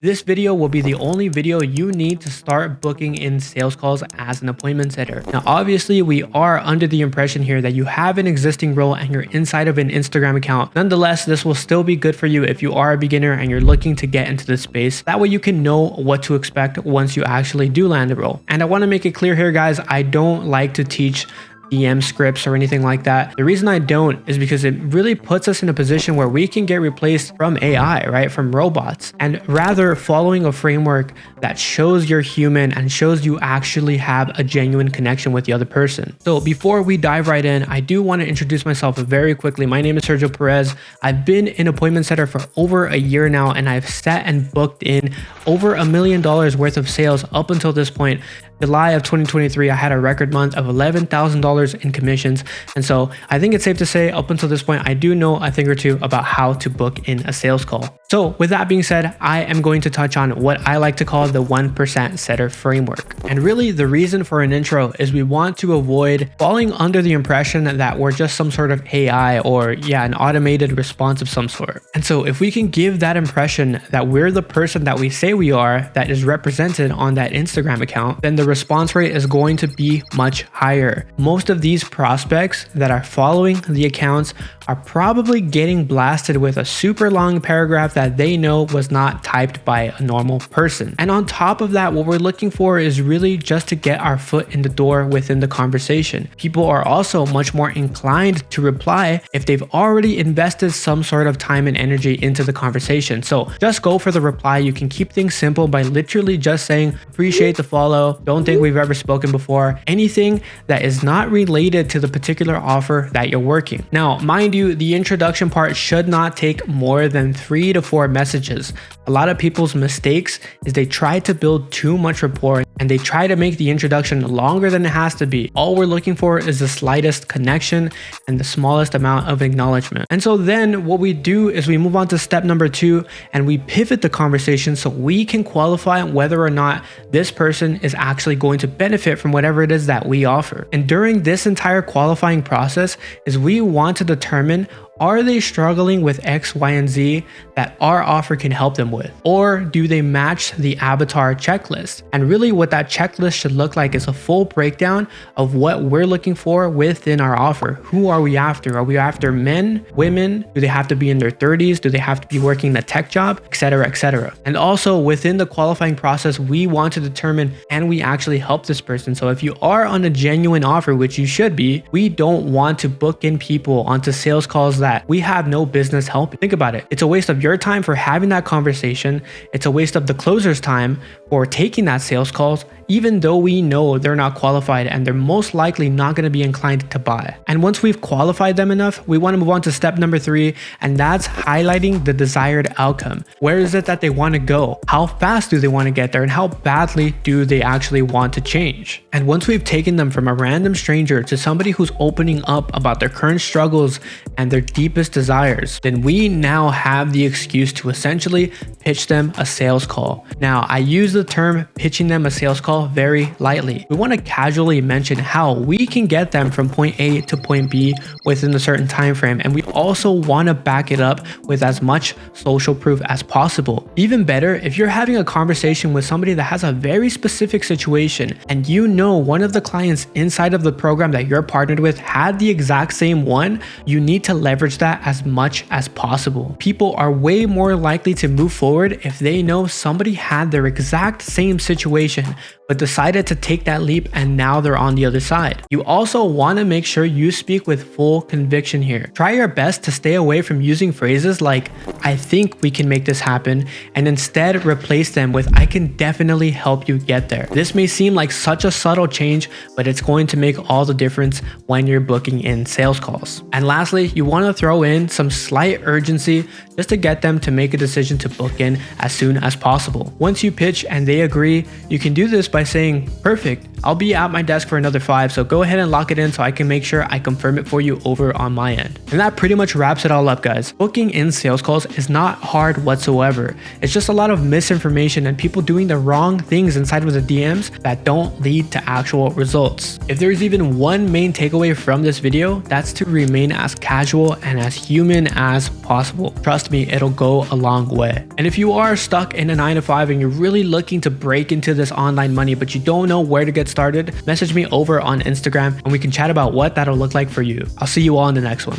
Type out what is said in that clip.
This video will be the only video you need to start booking in sales calls as an appointment setter. Now, obviously, we are under the impression here that you have an existing role and you're inside of an Instagram account. Nonetheless, this will still be good for you if you are a beginner and you're looking to get into this space. That way you can know what to expect once you actually do land a role. And I want to make it clear here, guys, I don't like to teach DM scripts or anything like that. The reason I don't is because it really puts us in a position where we can get replaced from AI, right? From robots, and rather following a framework that shows you're human and shows you actually have a genuine connection with the other person. So before we dive right in, I do want to introduce myself very quickly. My name is Sergio Perez. I've been an appointment setter for over a year now, and I've set and booked in over $1 million worth of sales up until this point. July of 2023, I had a record month of $11,000 in commissions. And so I think it's safe to say up until this point, I do know a thing or two about how to book in a sales call. So with that being said, I am going to touch on what I like to call the 1% setter framework. And really the reason for an intro is we want to avoid falling under the impression that we're just some sort of AI or an automated response of some sort. And so if we can give that impression that we're the person that we say we are, that is represented on that Instagram account, then the response rate is going to be much higher. Most of these prospects that are following the accounts are probably getting blasted with a super long paragraph that they know was not typed by a normal person. And on top of that, what we're looking for is really just to get our foot in the door within the conversation. People are also much more inclined to reply if they've already invested some sort of time and energy into the conversation. So just go for the reply. You can keep things simple by literally just saying, appreciate the follow, don't think we've ever spoken before, anything that is not related to the particular offer that you're working. Now, mind you, the introduction part should not take more than 3 to 4 messages. A lot of people's mistakes is they try to build too much rapport and they try to make the introduction longer than it has to be. All we're looking for is the slightest connection and the smallest amount of acknowledgement. And so then what we do is we move on to step number 2 and we pivot the conversation so we can qualify whether or not this person is actually going to benefit from whatever it is that we offer. And during this entire qualifying process is we want to determine, are they struggling with X, Y, and Z that our offer can help them with? Or do they match the avatar checklist? And really what that checklist should look like is a full breakdown of what we're looking for within our offer. Who are we after? Are we after men, women? Do they have to be in their 30s? Do they have to be working a tech job, etc., etc.? And also within the qualifying process, we want to determine, can we actually help this person? So if you are on a genuine offer, which you should be, we don't want to book in people onto sales calls that we have no business helping. Think about it. It's a waste of your time for having that conversation. It's a waste of the closer's time for taking that sales calls, even though we know they're not qualified and they're most likely not going to be inclined to buy. And once we've qualified them enough, we want to move on to step number 3, and that's highlighting the desired outcome. Where is it that they want to go? How fast do they want to get there? And how badly do they actually want to change? And once we've taken them from a random stranger to somebody who's opening up about their current struggles and their deepest desires, then we now have the excuse to essentially pitch them a sales call. Now, I use the term pitching them a sales call very lightly. We want to casually mention how we can get them from point A to point B within a certain time frame, and we also want to back it up with as much social proof as possible. Even better, if you're having a conversation with somebody that has a very specific situation and you know one of the clients inside of the program that you're partnered with had the exact same one, you need to leverage that as much as possible. People are way more likely to move forward if they know somebody had their exact same situation but decided to take that leap and now they're on the other side. You also want to make sure you speak with full conviction here. Try your best to stay away from using phrases like, I think we can make this happen, and instead replace them with, I can definitely help you get there. This may seem like such a subtle change, but it's going to make all the difference when you're booking in sales calls. And lastly, you want to throw in some slight urgency just to get them to make a decision to book in as soon as possible. Once you pitch and they agree, you can do this by saying, perfect, I'll be at my desk for another 5, so go ahead and lock it in so I can make sure I confirm it for you over on my end. And that pretty much wraps it all up, guys. Booking in sales calls is not hard whatsoever. It's just a lot of misinformation and people doing the wrong things inside of the DMs that don't lead to actual results. If there's even one main takeaway from this video, that's to remain as casual and as human as possible. Trust trust me, it'll go a long way. And if you are stuck in a 9-to-5 and you're really looking to break into this online money, but you don't know where to get started, message me over on Instagram and we can chat about what that'll look like for you. I'll see you all in the next one.